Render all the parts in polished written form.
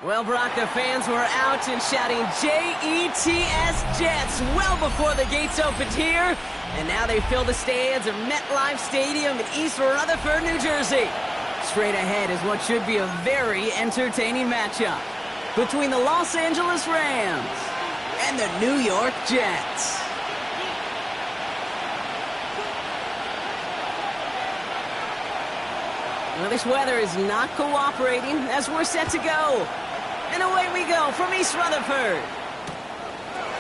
Well, Brock, the fans were out and shouting J-E-T-S, Jets, well before the gates opened here. And now they fill the stands of MetLife Stadium in East Rutherford, New Jersey. Straight ahead is what should be a very entertaining matchup between the Los Angeles Rams and the New York Jets. Well, this weather is not cooperating as we're set to go. And away we go from East Rutherford.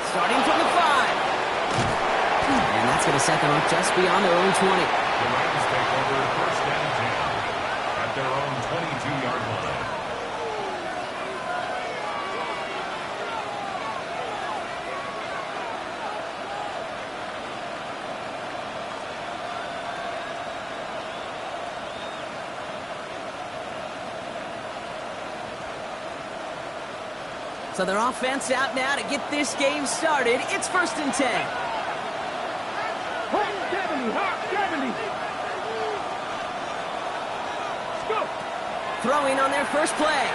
Starting from the 5. And that's going to set them up just beyond their own 20. The Rams take over first and 10 at their own 22-yard line. So their offense out now to get this game started. It's first and 10. Hot 70, hot 70. Let's go. Throwing on their first play.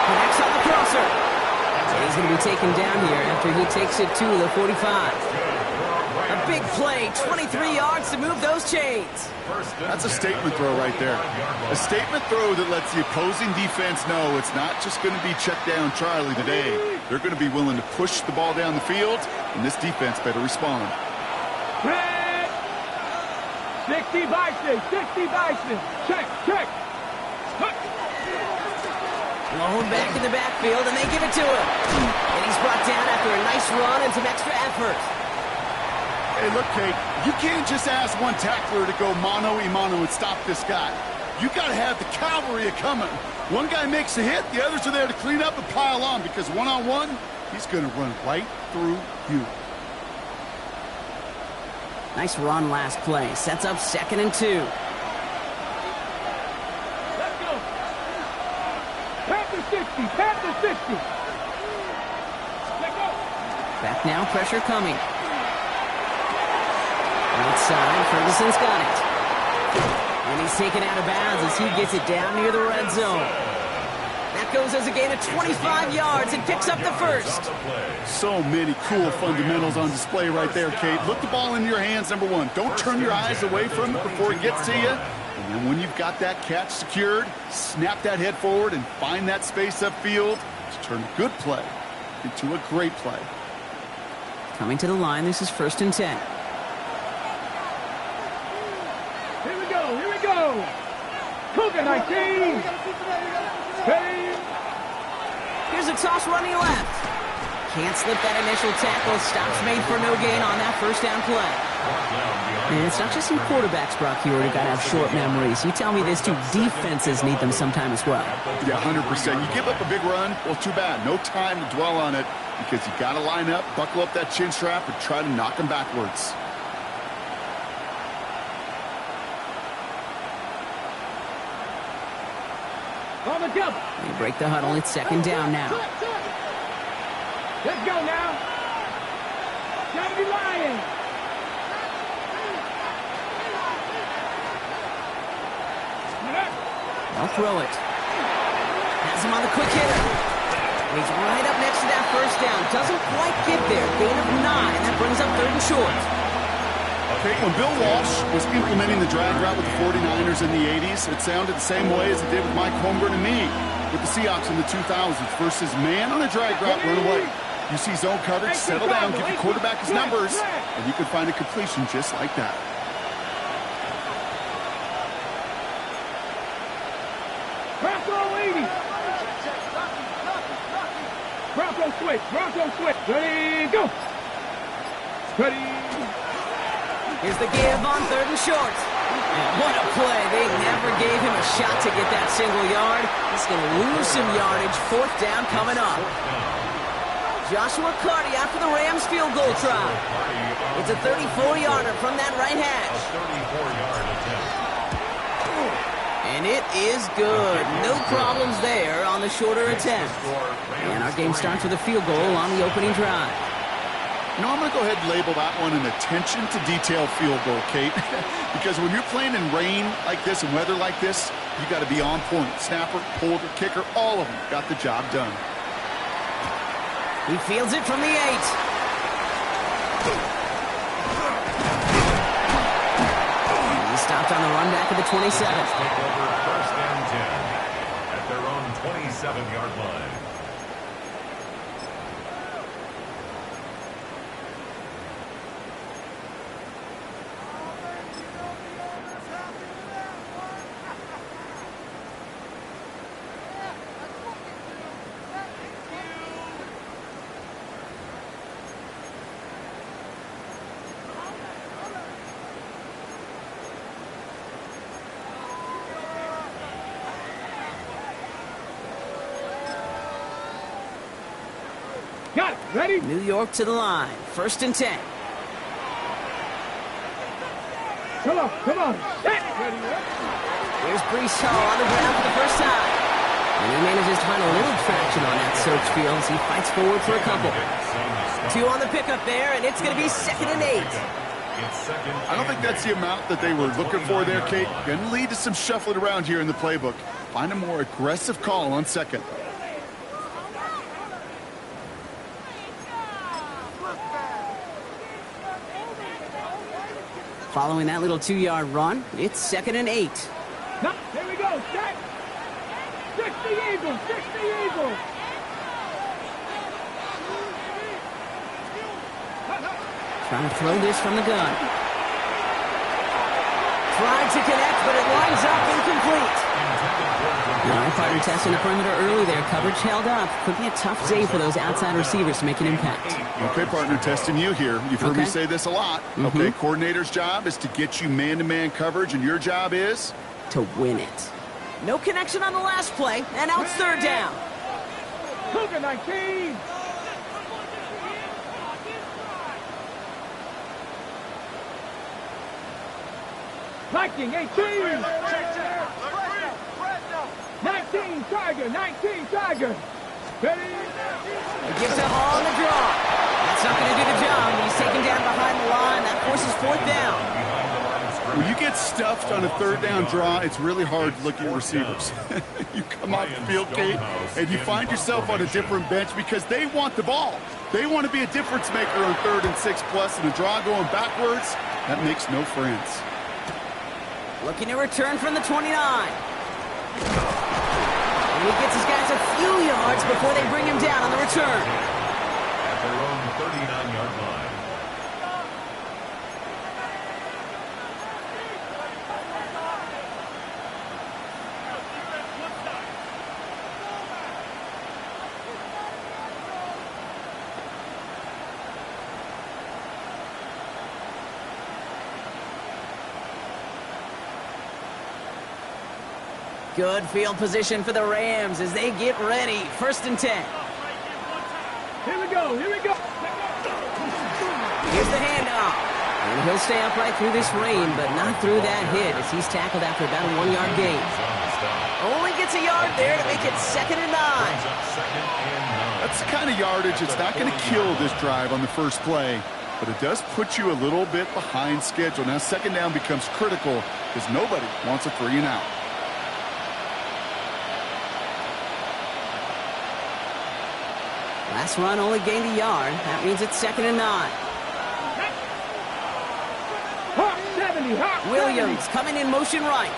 Connects on the crosser. And he's going to be taken down here after he takes it to the 45. A big play, 23 yards to move those chains. That's a statement throw right there. A statement throw that lets the opposing defense know it's not just going to be check down Charlie today. They're going to be willing to push the ball down the field, and this defense better respond. 60 Bison, 60 Bison. Check, check. Blown back in the backfield, and they give it to him. And he's brought down after a nice run and some extra effort. Hey, look, Kate, you can't just ask one tackler to go mano-a-mano and stop this guy. You got to have the cavalry coming. One guy makes a hit, the others are there to clean up and pile on, because one-on-one, he's going to run right through you. Nice run last play. Sets up second and 2. Let's go. Panther 60, Panther 60. Let's go. Back now, pressure coming. Outside, Ferguson's got it. And he's taken out of bounds as he gets it down near the red zone. That goes as a gain of 25 yards and picks up the first. So many cool fundamentals on display right there, Kate. Look the ball in your hands, number one. Don't turn your eyes away from it before it gets to you. And then when you've got that catch secured, snap that head forward and find that space upfield to turn a good play into a great play. Coming to the line, this is first and 10. Here we go, here we go. Cougar 19. Ready. Here's a toss running left. Can't slip that initial tackle. Stops made for no gain on that first down play. And it's not just some quarterbacks, Brock, here who got to have short memories. You tell me this too. Defenses need them sometime as well. Yeah, 100%. You give up a big run, well, too bad. No time to dwell on it because you got to line up, buckle up that chin strap, and try to knock them backwards. On the double. They break the huddle. It's second down now. Let's go now. Gotta be lying. They'll throw it. Has him on the quick hitter. He's right up next to that first down. Doesn't quite get there. Gain of 9. That brings up third and short. Okay, when Bill Walsh was implementing the drag route with the 49ers in the 80s, it sounded the same way as it did with Mike Holmgren and me with the Seahawks in the 2000s versus man on a drag route, run away. You see zone coverage, settle down, give your quarterback his numbers, and you can find a completion just like that. Bronco 80. Bronco switch, Bronco switch. Ready, go. Ready. Here's the give on third and short. And what a play. They never gave him a shot to get that single yard. He's going to lose some yardage. Fourth down coming up. Joshua Carty after the Rams field goal try. It's a 34-yarder from that right hash. And it is good. No problems there on the shorter attempt. And our game starts with a field goal on the opening drive. You know, I'm going to go ahead and label that one an attention-to-detail field goal, Kate. Because when you're playing in rain like this and weather like this, you got to be on point. Snapper, holder, kicker, all of them got the job done. He fields it from the 8. He stopped on the run back at the 27. Take over 1st and 10 at their own 27-yard line. Got it. Ready? New York to the line. 1st and 10. Come on, come on. Set. Ready. Here's Brees Hall on the ground for the first time. And he manages to find a little traction on that search field as he fights forward for a couple. 2 on the pickup there, and it's going to be 2nd and 8. I don't think that's the amount that they were looking for there, Kate. Going to lead to some shuffling around here in the playbook. Find a more aggressive call on 2nd. Following that little 2-yard run, it's 2nd and 8. No, here we go. Set. 60 Eagles. 60 Eagles. Trying to throw this from the gun. Tried to connect, but it lines up incomplete. Now, partner testing the perimeter early there. Coverage held up. Could be a tough day for those outside receivers to make an impact. Okay, partner, testing you here. You've heard me say this a lot. Okay, coordinator's job is to get you man-to-man coverage, and your job is? To win it. No connection on the last play, and now it's 3rd down. Cougar 19. Viking 18. 19 Tiger. 19 Tiger. Ready? He gives up all on the draw. That's not going to do the job. He's taken down behind the line. That forces 4th down. When you get stuffed on a 3rd down draw, it's really hard to look at your receivers. You come off the field, Kate, and you find yourself on a different bench because they want the ball. They want to be a difference maker on 3rd and 6 plus, and a draw going backwards, that makes no friends. Looking to return from the 29. And he gets his guys a few yards before they bring him down on the return. At their own 39-yard line. Good field position for the Rams as they get ready. 1st and 10. Here we go. Here we go. Here's the handoff. And he'll stay upright through this rain, but not through that hit as he's tackled after about a 1-yard gain. Only gets a yard there to make it 2nd and 9. That's the kind of yardage it's not going to kill this drive on the first play, but it does put you a little bit behind schedule. Now 2nd down becomes critical because nobody wants a 3 and out. Last run only gained a yard. That means it's 2nd and 9. Hawk 70. Hawk Williams 70. coming in motion right.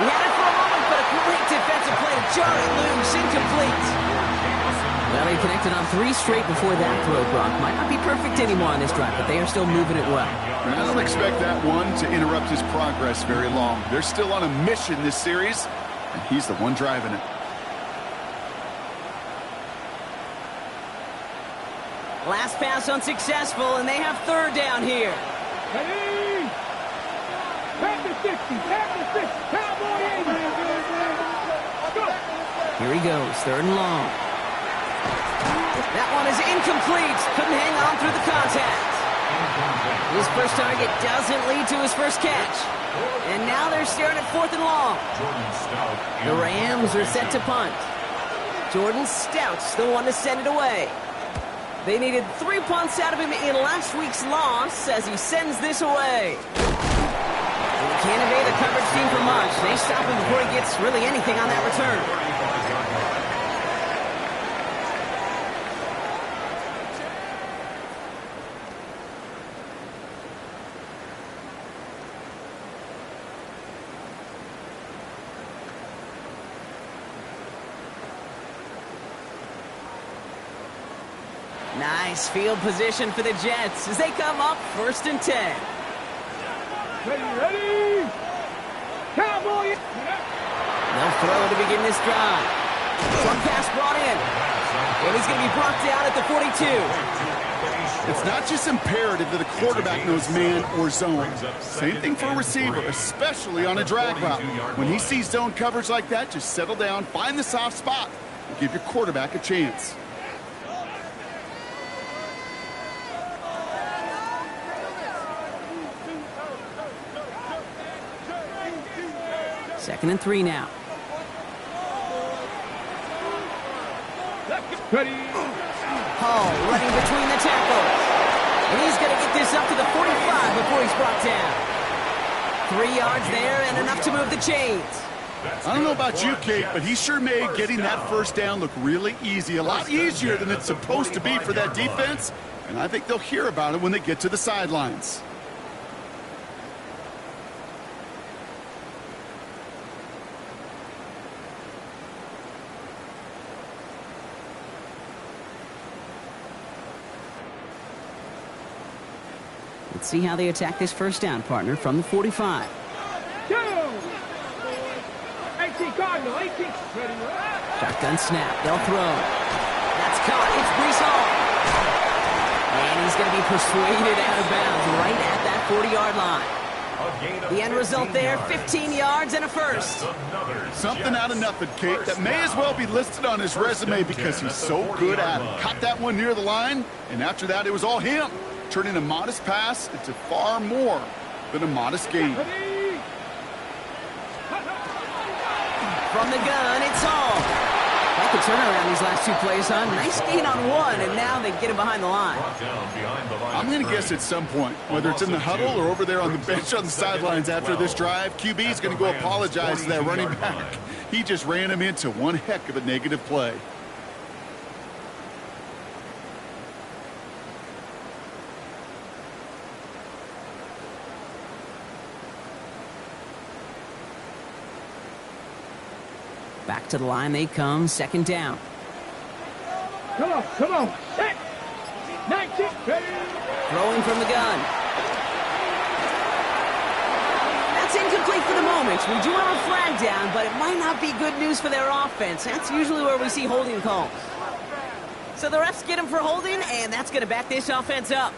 He had it for a moment, but a great defensive play. Jarring loose, incomplete. Well, they connected on 3 straight before that throw, Brock. Might not be perfect anymore on this drive, but they are still moving it well. And I don't expect that one to interrupt his progress very long. They're still on a mission this series, and he's the one driving it. Last pass unsuccessful, and they have 3rd down here. Ready? Pass to 60. Pass to 60. Cowboy 80. Go. Here he goes, 3rd and long. That one is incomplete. Couldn't hang on through the contact. His first target doesn't lead to his first catch. And now they're staring at 4th and long. The Rams are set to punt. Jordan Stout's the one to send it away. They needed 3 punts out of him in last week's loss as he sends this away. And he can't evade the coverage team for much. They stop him before he gets really anything on that return. Nice field position for the Jets as they come up 1st and 10. Ready? Cowboy! They'll throw to begin this drive. One pass brought in. And he's going to be brought down at the 42. It's not just imperative that a quarterback knows man or zone. Same thing for a receiver, especially on a drag route. When he sees zone coverage like that, just settle down, find the soft spot, and give your quarterback a chance. 2nd and 3 now. Ready? Hall running between the tackles. And he's going to get this up to the 45 before he's brought down. 3 yards there and enough to move the chains. I don't know about you, Kate, but he sure made getting that first down look really easy. A lot easier than it's supposed to be for that defense. And I think they'll hear about it when they get to the sidelines. Let's see how they attack this first down, partner, from the 45. 2! 18 Cardinal, 18. Ready? Shotgun snap. They'll throw. That's caught. It's Brees Hall. And he's going to be persuaded out of bounds right at that 40-yard line. The end result there, 15 yards and a first. Something out of nothing, Kate, that may as well be listed on his resume because he's so good at it. Caught that one near the line, and after that, it was all him, turning a modest pass into far more than a modest gain. From the gun, it's all. Like the turnaround these last 2 plays, huh? Nice gain on 1, and now they get him behind the line. I'm going to guess at some point, whether it's in the huddle or over there on the bench on the sidelines after this drive, QB's going to go apologize to that running back. He just ran him into one heck of a negative play. Back to the line they come, 2nd down. Come on. Set. 19. Ready? Throwing from the gun. That's incomplete for the moment. We do have a flag down, but it might not be good news for their offense. That's usually where we see holding calls. So the refs get him for holding, and that's going to back this offense up.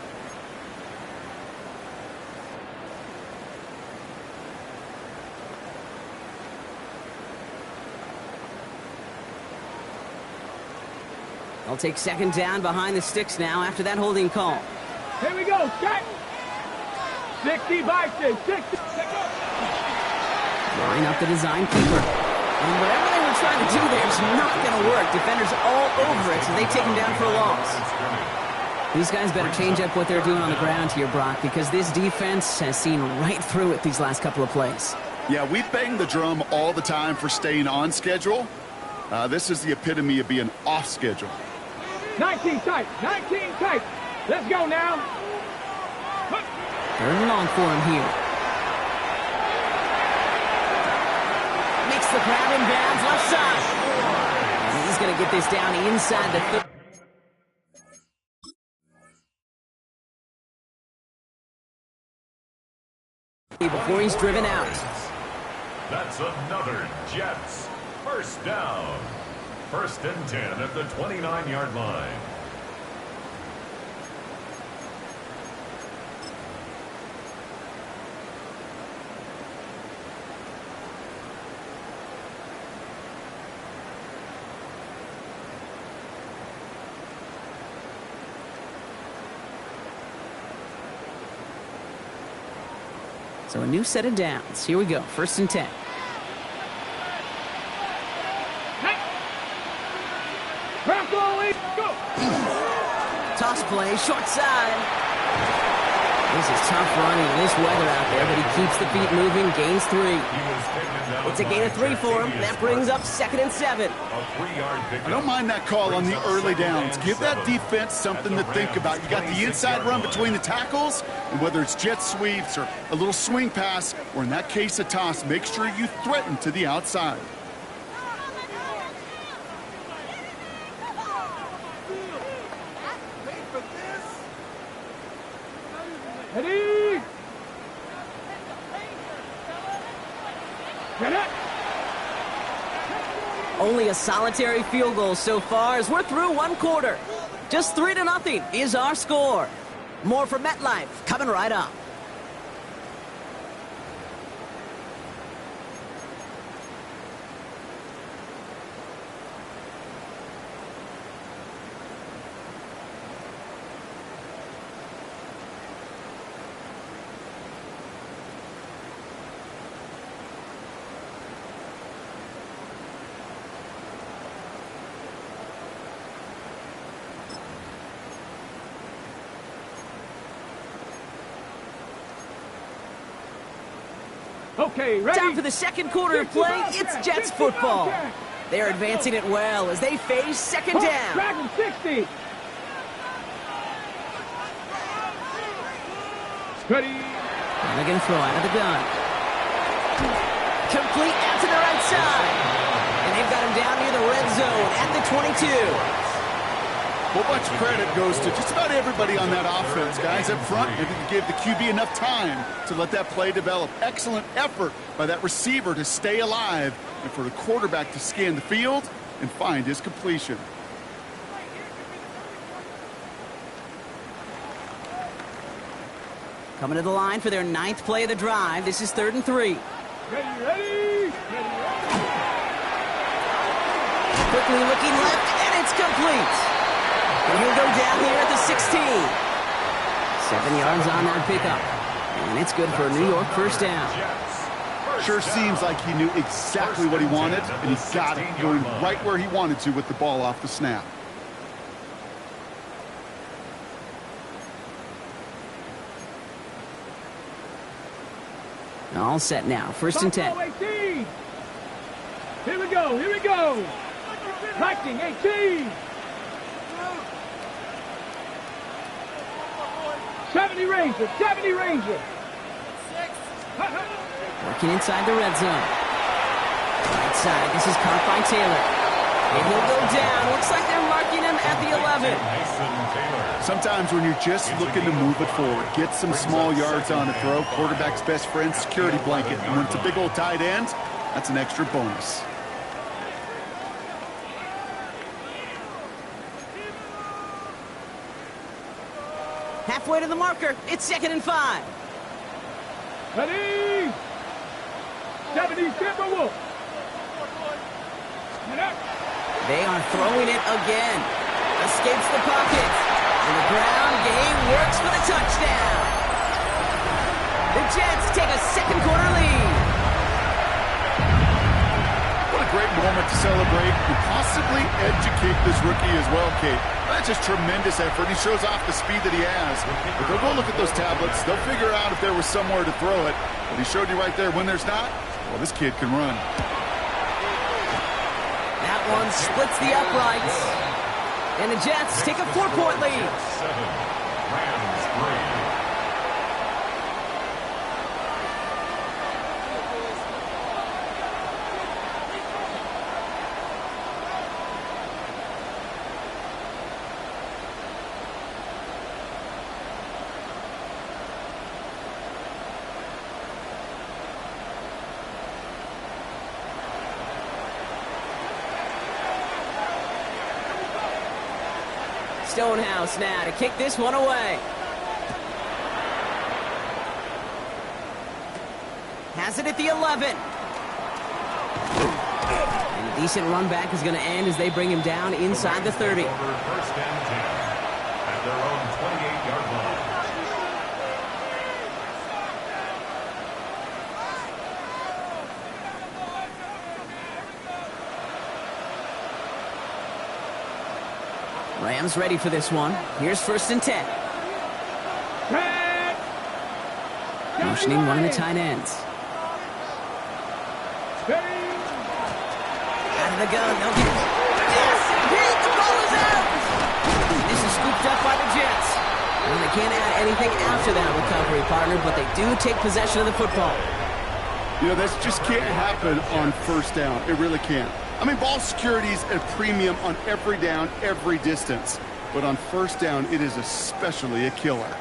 They'll take 2nd down behind the sticks now after that holding call. Here we go. Set. 60 by 60. Line up the design keeper. And whatever they were trying to do there is not going to work. Defenders all over it, so they take him down for a loss. These guys better change up what they're doing on the ground here, Brock, because this defense has seen right through it these last couple of plays. Yeah, we bang the drum all the time for staying on schedule. This is the epitome of being off schedule. 19 tight. 19 tight. Let's go now. 3rd and long for him here. Makes the grab in bounds left side. And he's going to get this down inside the before he's driven out. That's another Jets first down. 1st and 10 at the 29-yard line. So a new set of downs. Here we go. 1st and 10. Plays short side. This is tough running in this weather out there, but he keeps the feet moving, gains 3. It's a gain of 3 for him. That brings up 2nd and 7. I don't mind that call on the early downs. Give that defense something to think about. You got the inside run between the tackles, and whether it's jet sweeps or a little swing pass, or in that case a toss, make sure you threaten to the outside. Ready? Get it! Only a solitary field goal so far as we're through 1 quarter. Just 3-0 is our score. More from MetLife coming right up. Okay, ready? Time for the 2nd quarter of play. It's Jets football. They're advancing it well as they face 2nd down. Dragon 60. Ready? And they're going to throw out of the gun. Complete out to the right side. And they've got him down near the red zone at the 22. Well, much credit goes to just about everybody on that offense, guys. Up front, maybe you gave the QB enough time to let that play develop. Excellent effort by that receiver to stay alive and for the quarterback to scan the field and find his completion. Coming to the line for their 9th play of the drive. This is 3rd and 3. Ready? Quickly looking left, and it's complete. And he'll go down here at the 16. 7 yards on that pickup. And it's good for a New York 1st down. Sure seems like he knew exactly what he wanted, and he got it going right where he wanted to with the ball off the snap. All set now. 1st and 10. 18. Here we go. Lightning 18. 70 Ranger. Working inside the red zone. Right side. This is caught by Taylor. And he'll go down. Looks like they're marking him at the 11. Sometimes when you're just looking to move it forward, get some small yards on a throw, quarterback's best friend, security blanket. And when it's a big old tight end, that's an extra bonus. Halfway to the marker. It's 2nd and 5. Ready? 70 Timberwolf. They are throwing it again. Escapes the pocket. And the ground game works for the touchdown. The Jets take a 2nd quarter lead. What a great moment to celebrate and possibly educate this rookie as well, Kate. That's just tremendous effort. He shows off the speed that he has. But they'll go look at those tablets. They'll figure out if there was somewhere to throw it. But he showed you right there when there's not. Well, this kid can run. That one splits the uprights. And the Jets take a 4-point lead. 7, Rams 3. Stonehouse now to kick this one away. Has it at the 11. And a decent run back is going to end as they bring him down inside the 30. 1st and 10 at their own 28-yard line. Rams ready for this one. Here's 1st and 10. Motioning one of the tight ends. Out of the gun. They'll get it. Yes! Hit! The ball is out! This is scooped up by the Jets. Well, they can't add anything after that recovery, partner, but they do take possession of the football. You know, this just can't happen on 1st down. It really can't. I mean, ball security is a premium on every down, every distance. But on 1st down, it is especially a killer.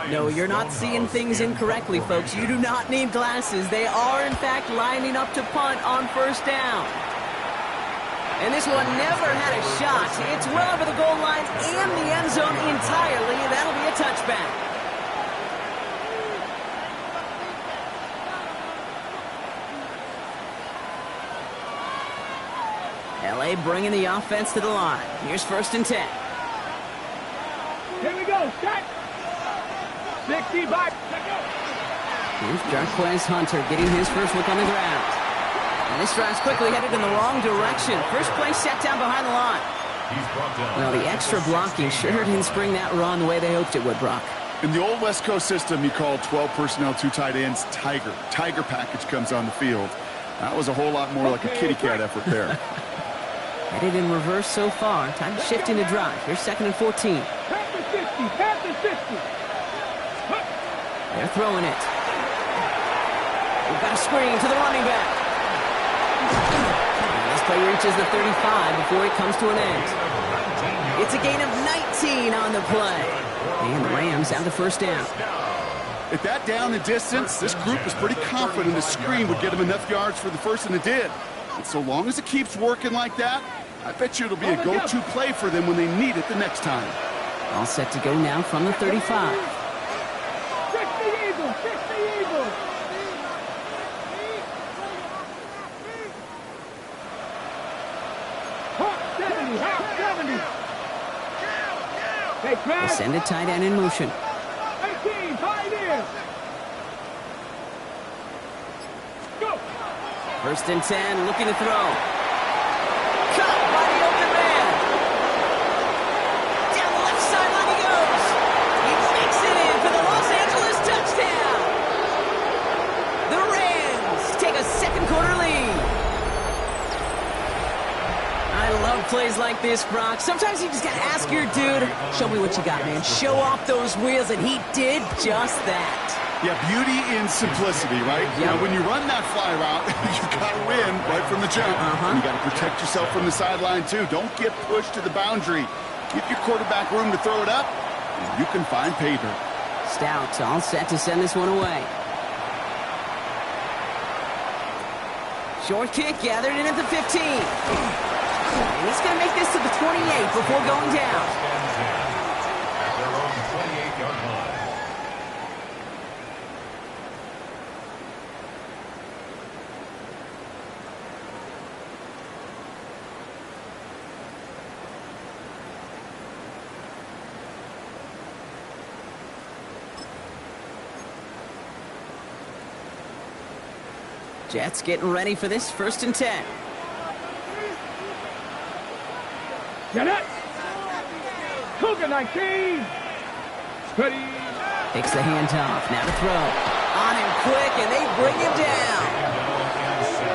No, you're not seeing things incorrectly, folks. You do not need glasses. They are, in fact, lining up to punt on 1st down. And this one never had a shot. It's well over the goal line and the end zone entirely, and that'll be a touchback. LA bringing the offense to the line. Here's 1st and 10. Here we go. Set. 65. Here's Jarquez Hunter getting his first look on the ground. And this drive's quickly headed in the wrong direction. First play set down behind the line. Well, the extra blocking sure didn't spring that run the way they hoped it would, Brock. In the old West Coast system, you called 12 personnel, 2 tight ends, Tiger. Tiger package comes on the field. That was a whole lot more like a kitty cat effort there. Headed in reverse so far. Time to shift into drive. Here's 2nd and 14. Pass the 50. Pass the 50. They're throwing it. We've got a screen to the running back. And this play reaches the 35 before it comes to an end. It's a gain of 19 on the play. And the Rams have the 1st down. At that down and distance, this group was pretty confident the screen would get them enough yards for the 1st, and it did. And so long as it keeps working like that, I bet you it'll be a go-to play for them when they need it the next time. All set to go now from the 35. They send a tight end in motion. 18, pioneer. Go. 1st and 10, looking to throw. Caught by the open man. Down the left sideline he goes. He makes it in for the Los Angeles touchdown. The Rams take a 2nd quarter lead. I love plays like this, Brock. Sometimes you just gotta ask your dude, show me what you got, man. Show off those wheels, and he did just that. Yeah, beauty in simplicity, right? Yep. Now, when you run that fly route, you gotta win right from the jump. You gotta protect yourself from the sideline, too. Don't get pushed to the boundary. Give your quarterback room to throw it up, and you can find pay dirt. Stout all set to send this one away. Short kick gathered in at the 15. And he's going to make this to the 28 before going down. At their own 28-yard line. Jets getting ready for this 1st and 10. Get it. Cougar 19. Steady. Takes the handoff. Now to throw. On him quick, and they bring him down.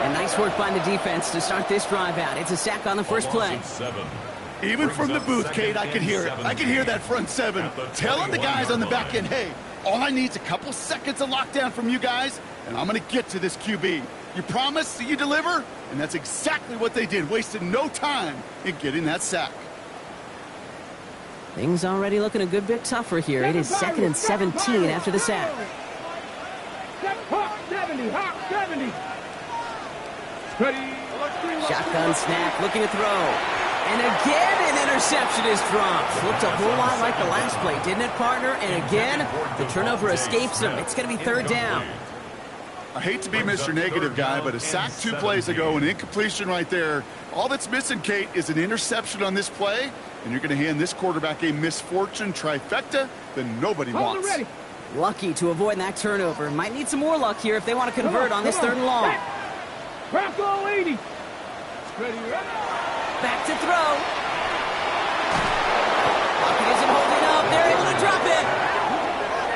And nice work by the defense to start this drive out. It's a sack on the first play. Even from the booth, Kate, I could hear it. I could hear that front 7 telling the guys on the back end, hey, all I need is a couple seconds of lockdown from you guys, and I'm going to get to this QB. You promise that you deliver? And that's exactly what they did, wasted no time in getting that sack. Things already looking a good bit tougher here. It is 2nd and 17 after the sack. 70, hot 70. Steady. Shotgun snap, looking to throw. And again, an interception is dropped. Looked a whole lot like the last play, didn't it, partner? And again, the turnover escapes him. It's going to be 3rd down. I hate to be Mr. Negative guy, but a sack 2 plays ago, an incompletion right there. All that's missing, Kate, is an interception on this play, and you're going to hand this quarterback a misfortune trifecta that nobody wants. Ready. Lucky to avoid that turnover. Might need some more luck here if they want to convert on this 3rd and long. Bronco 80. Ready. Back to throw. Lucky isn't holding up. They're able to drop it.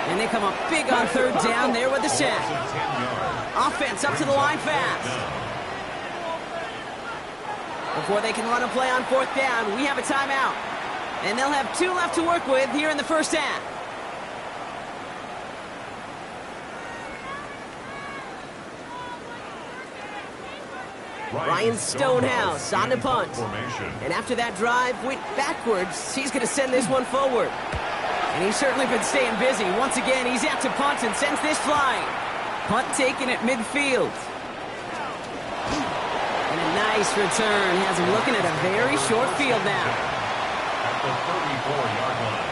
And they come up big on 3rd down there with the sack. Offense up to the line fast. Before they can run a play on 4th down, we have a timeout. And they'll have 2 left to work with here in the 1st half. Ryan Stonehouse on the punt. And after that drive went backwards, he's going to send this one forward. And he's certainly been staying busy. Once again, he's out to punt and sends this flying. Punt taken at midfield. And a nice return has him looking at a very short field now. At the 34-yard line.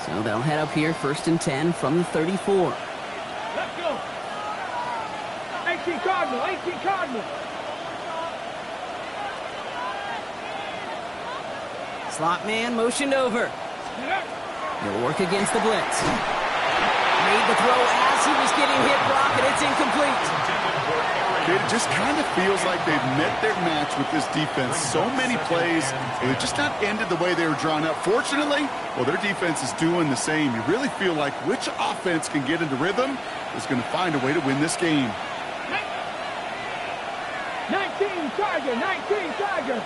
So they'll head up here 1st and 10 from the 34. Let's go. 18 Cardinal, 18 Cardinal. Slot man motioned over. He'll work against the blitz. Made the throw as he was getting hit, Brock, and it's incomplete. It just kind of feels like they've met their match with this defense. So many plays, they've just not ended the way they were drawn up. Fortunately, well, their defense is doing the same. You really feel like which offense can get into rhythm is going to find a way to win this game. 19 Tiger, 19 Tiger.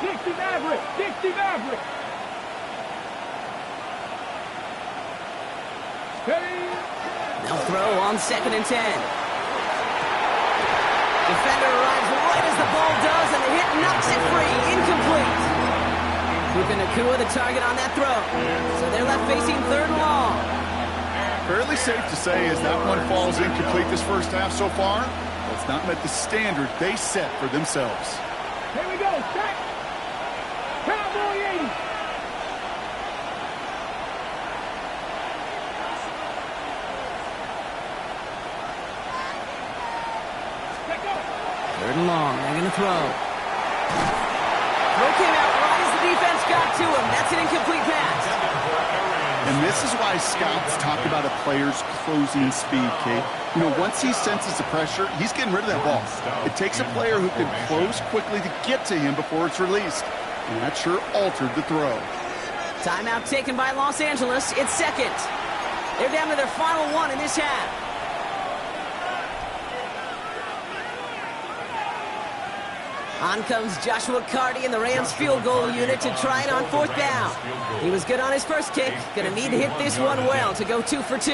60 Maverick, 60 Maverick. Steady. They'll throw on 2nd and 10. Defender arrives right as the ball does, and the hit knocks it free. Incomplete. Puka Nacua the target on that throw. So they're left facing 3rd and long. Fairly safe to say as that one falls incomplete this 1st half so far, it's not met the standard they set for themselves. Here we go, set. Cowboy 80. Third and long. They're going to throw. Throw came out right as the defense got to him. That's an incomplete pass. And this is why scouts talk about a player's closing speed, Kate. You know, once he senses the pressure, he's getting rid of that ball. It takes a player who can close quickly to get to him before it's released. And that sure altered the throw. Timeout taken by Los Angeles. It's 2nd. They're down to their final one in this half. On comes Joshua Carty in the Rams field goal unit to try it on 4th down. He was good on his first kick. Going to need to hit this one well to go 2 for 2.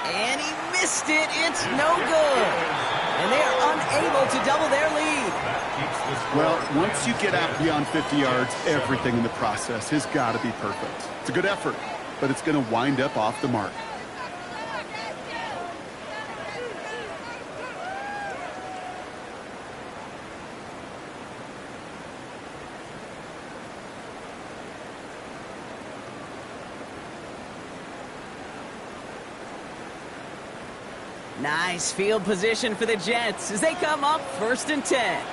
And he missed it. It's no good. And they are unable to double their lead. Well, once you get out beyond 50 yards, everything in the process has got to be perfect. It's a good effort, but it's going to wind up off the mark. Nice field position for the Jets as they come up 1st and 10.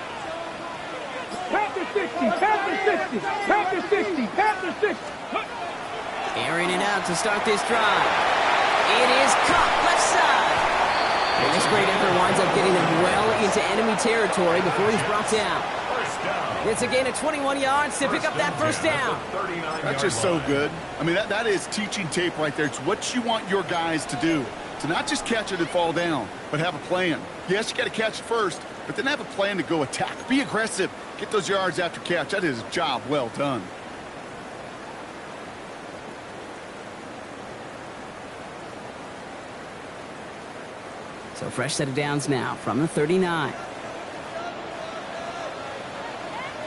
Panther 60, Panther 60, Panther 60, Panther 60. Airing it out to start this drive. It is caught left side. And this great effort winds up getting him well into enemy territory before he's brought down. It's a gain of 21 yards to pick up that 1st down. That's just so good. I mean, that is teaching tape right there. It's what you want your guys to do. To not just catch it and fall down, but have a plan. Yes, you got to catch it first, but then have a plan to go attack. Be aggressive. Get those yards after catch. That is a job well done. So fresh set of downs now from the 39.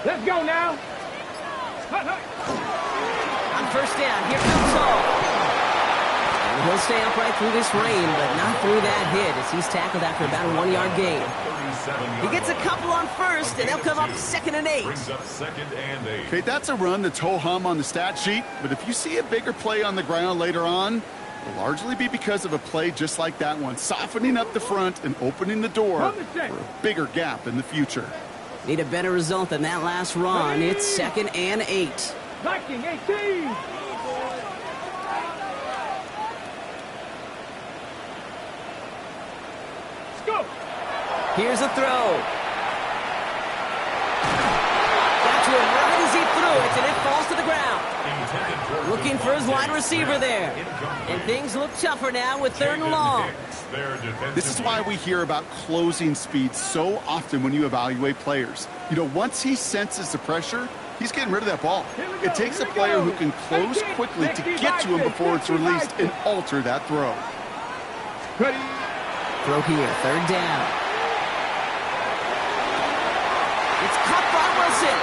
Let's go now. On first down, here comes Hall. And he'll stay upright through this rain, but not through that hit as he's tackled after about a 1-yard gain. He gets a couple on first, and they'll come up 2nd and 8. Brings up 2nd and 8. Okay, that's a run that's ho-hum on the stat sheet, but if you see a bigger play on the ground later on, it'll largely be because of a play just like that one, softening up the front and opening the door for a bigger gap in the future. Need a better result than that last run. It's 2nd and 8. Viking 18. Go. Here's a throw. Got to him right as he threw it, and it falls to the ground. Looking for his wide receiver there. And things look tougher now with 3rd and long. This is why we hear about closing speed so often when you evaluate players. You know, once he senses the pressure, he's getting rid of that ball. It takes a player who can close quickly to get to him before it's released and alter that throw. Throw here, 3rd down. It's caught by Wilson.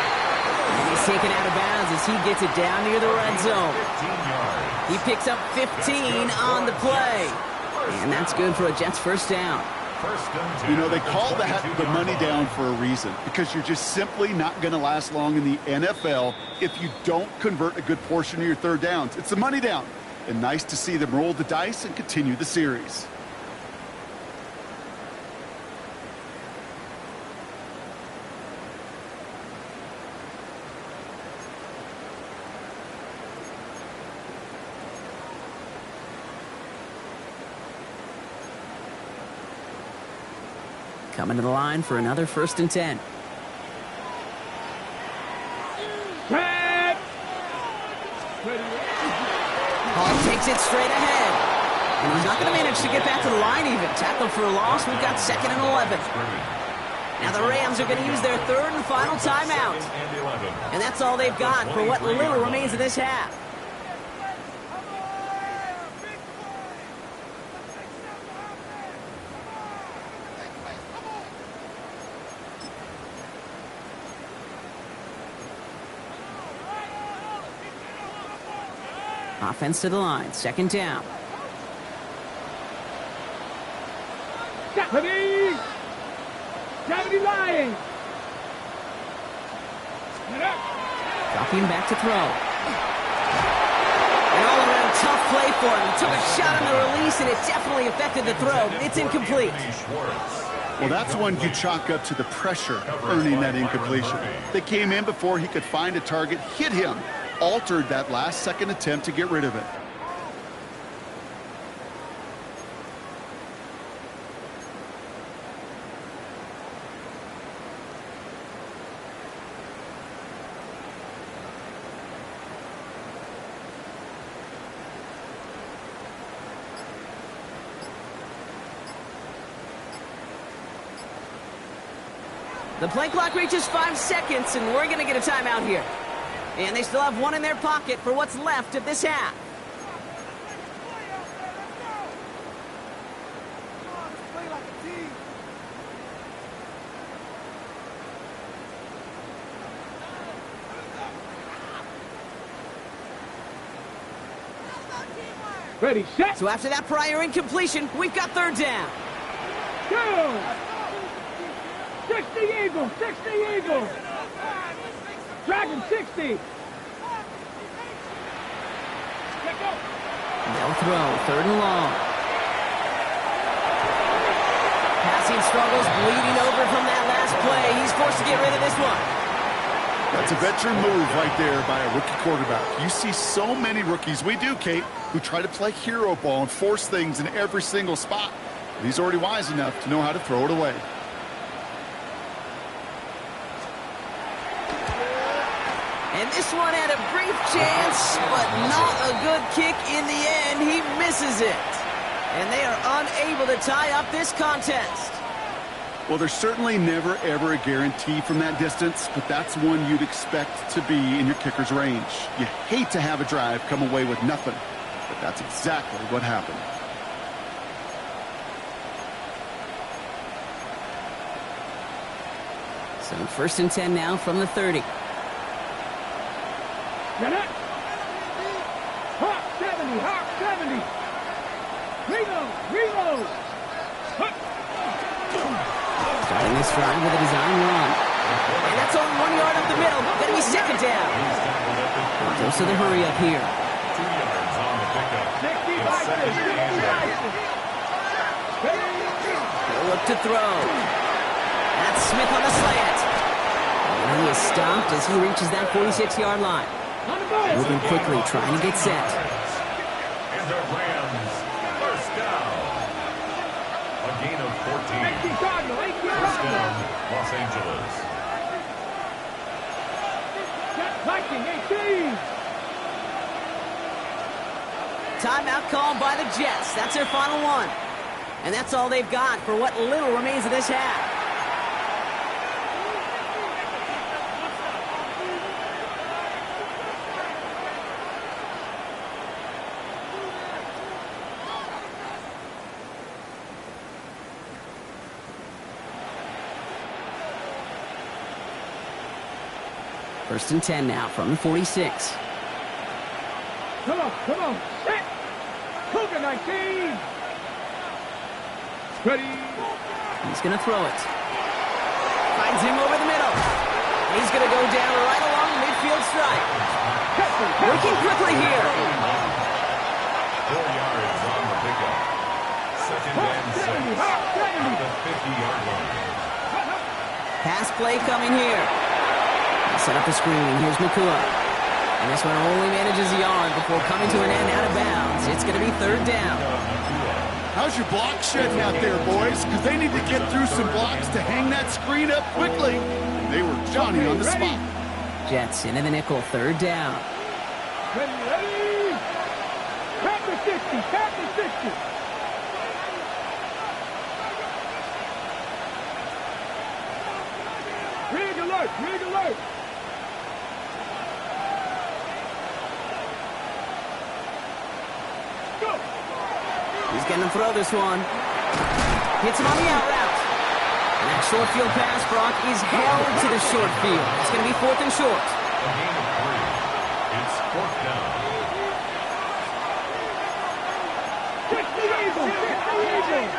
He's taken out of bounds as he gets it down near the red zone. He picks up 15 on the play. And that's good for a Jets first down. You know, they call that the money down for a reason, because you're just simply not going to last long in the NFL if you don't convert a good portion of your 3rd downs. It's the money down. And nice to see them roll the dice and continue the series. Coming to the line for another 1st and 10. Hall takes it straight ahead. And he's not going to manage to get back to the line even. Tackled for a loss. We've got 2nd and 11. Now the Rams are going to use their 3rd and final timeout. And that's all they've got for what little remains of this half. Offense to the line, 2nd down. Gravity lying. Dropping back to throw. An all-around tough play for him. He took a shot on the release, and it definitely affected the throw. It's incomplete. Well, that's one you chalk up to the pressure earning that incompletion. They came in before he could find a target, hit him, altered that last-second attempt to get rid of it. The play clock reaches 5 seconds, and we're going to get a timeout here. And they still have one in their pocket for what's left of this half. Ready, set. So after that prior incompletion, we've got 3rd down. Go. 60 Eagles, 60 Eagles. Dragon 60. They'll throw, 3rd and long. Passing struggles, bleeding over from that last play. He's forced to get rid of this one. That's a veteran move right there by a rookie quarterback. You see so many rookies, we do, Kate, who try to play hero ball and force things in every single spot. But he's already wise enough to know how to throw it away. And this one had a brief chance, but not a good kick in the end. He misses it. And they are unable to tie up this contest. Well, there's certainly never, ever a guarantee from that distance, but that's one you'd expect to be in your kicker's range. You hate to have a drive come away with nothing, but that's exactly what happened. So 1st and 10 now from the 30. Get it. Hawk 70, Hawk 70. Reload, reload. Starting this drive with a design run. And that's only 1 yard up the middle. Gonna be second down. Goes to the hurry up here. 2 yards on the pickup. 65. He'll look to throw. That's Smith on the slant. And he is stopped as he reaches that 46-yard line. Moving quickly, trying to get set. And the Rams, first down. A gain of 14. First down, Los Angeles. Viking 18. Timeout called by the Jets. That's their final one. And that's all they've got for what little remains of this half. First and 10 now from the 46. Come on, come on. Set. Cougar 19. Ready. He's going to throw it. Finds him over the middle. And he's going to go down right along the midfield stripe. Working quickly here. 4 yards on the pickup. Second and 6 at the 50-yard line. Pass play coming here. Set up the screen. Here's Nakua. And this one only manages a yard before coming to an end out of bounds. It's going to be third down. How's your block shedding out there, boys? Because they need to get through some blocks to hang that screen up quickly. They were Johnny on the spot. Jets into the nickel, third down. Ready, ready. Back to 60, back to 60. Rig alert, rig alert. Go. He's going to throw this one. Hits him on the out route. And that short field pass, Brock, is held to the short field. It's going to be fourth and short. A gain of 3. It's fourth down. 60 Eagles, 60 Eagles.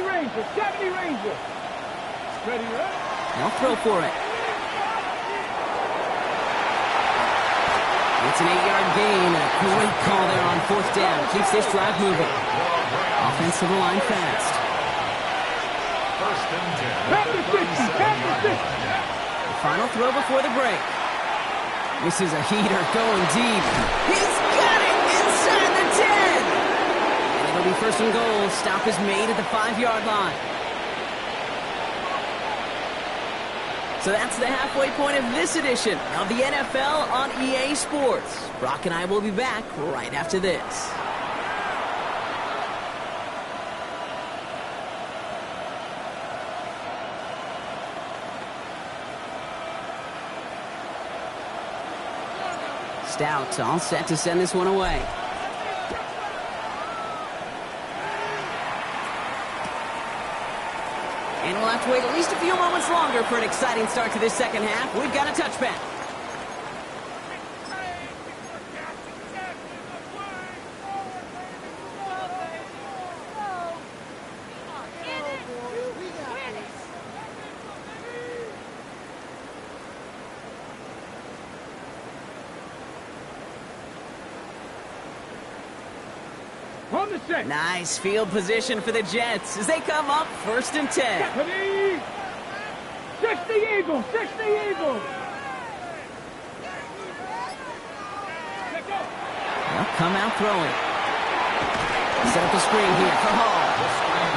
Rangers, 70 Rangers. Ready, ready. They'll throw for it. It's an 8-yard gain. A great call there on fourth down. Keeps this drive moving. Offensive line fast. First and 10. Back to 60, back to 60. The final throw before the break. This is a heater going deep. He's got it inside the 10. It'll be first and goal. Stop is made at the 5-yard line. So that's the halfway point of this edition of the NFL on EA Sports. Brock and I will be back right after this. Stout all set to send this one away. And we'll have to wait at least a few moments longer for an exciting start to this second half. We've got a touchback. On the set. Nice field position for the Jets as they come up first and 10. Ready. 60 Eagles, 60 Eagles. They'll come out throwing. Set up the screen here for Hall.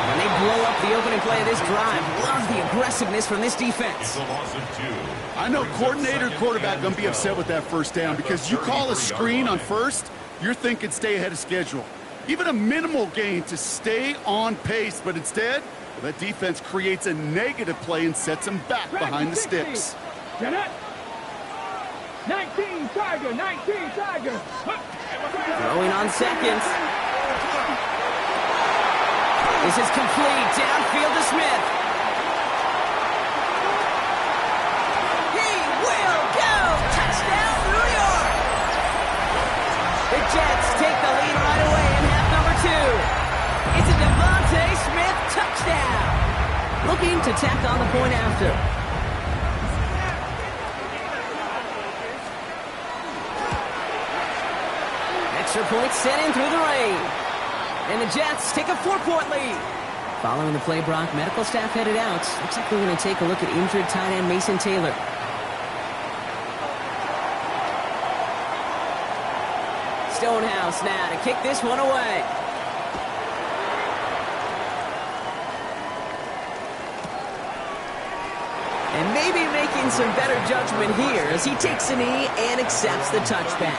And they blow up the opening play of this drive. Love the aggressiveness from this defense. It's a loss of 2. I know coordinator, quarterback going to be upset with that first down because you call a screen on first, you're thinking stay ahead of schedule. Even a minimal gain to stay on pace, but instead, that defense creates a negative play and sets them back behind the sticks. Get it. 19 Tiger, 19 Tiger. Throwing on seconds. This is complete. Downfield to Smith. looking to tack on the point after. Extra point sent in through the rain. And the Jets take a 4-point lead. Following the play, Brock, medical staff headed out. Looks like we're going to take a look at injured tight end Mason Taylor. Stonehouse now to kick this one away. And maybe making some better judgment here as he takes a knee and accepts the touchback.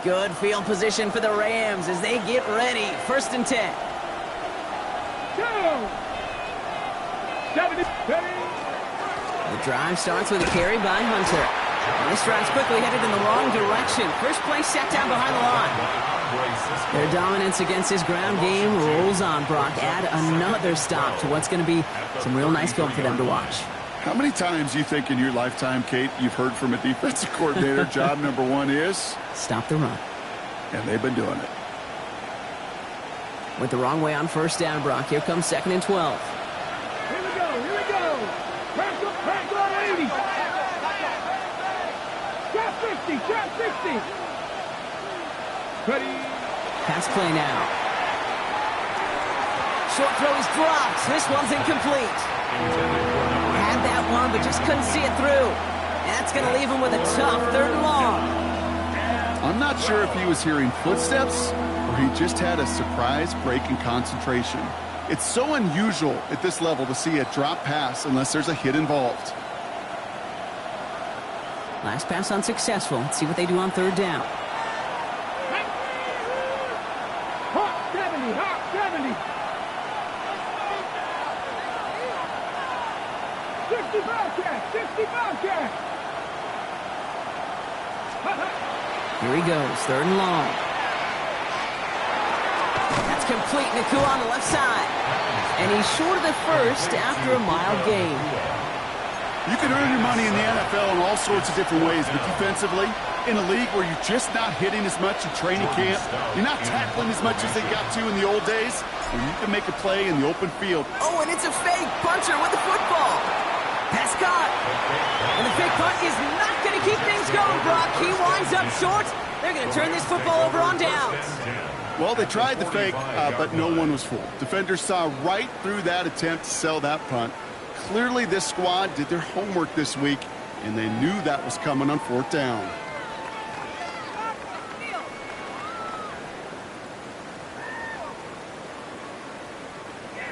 Good field position for the Rams as they get ready. 1st and 10. The drive starts with a carry by Hunter. And this drive's quickly headed in the wrong direction. First play set down behind the line. Their dominance against this ground game rolls on, Brock. Add another stop to what's going to be some real nice film for them to watch. How many times do you think in your lifetime, Kate, you've heard from a defensive coordinator, job number 1 is? Stop the run. And they've been doing it. Went the wrong way on 1st down, Brock. Here comes 2nd and 12. Here we go. Press on 80. Trap 60. Ready. Pass play now. Short throw is dropped. This one's incomplete. Had that one, but just couldn't see it through. That's going to leave him with a tough 3rd and long. I'm not sure if he was hearing footsteps or he just had a surprise break in concentration. It's so unusual at this level to see a drop pass unless there's a hit involved. Last pass unsuccessful. Let's see what they do on 3rd down. Hot 70. 60 Bobcat. Here he goes, 3rd and long. That's complete. Naku on the left side. And he's short of the first after a mild gain. You can earn your money in the NFL in all sorts of different ways, but defensively, in a league where you're just not hitting as much in training camp, you're not tackling as much as they got to in the old days, where you can make a play in the open field. Oh, and it's a fake puncher with the football. Pass caught. And the fake punt is not going to keep things going, Brock. He winds up short. They're going to turn this football over on downs. Well, they tried the fake, but no one was fooled. Defenders saw right through that attempt to sell that punt. Clearly, this squad did their homework this week, and they knew that was coming on 4th down.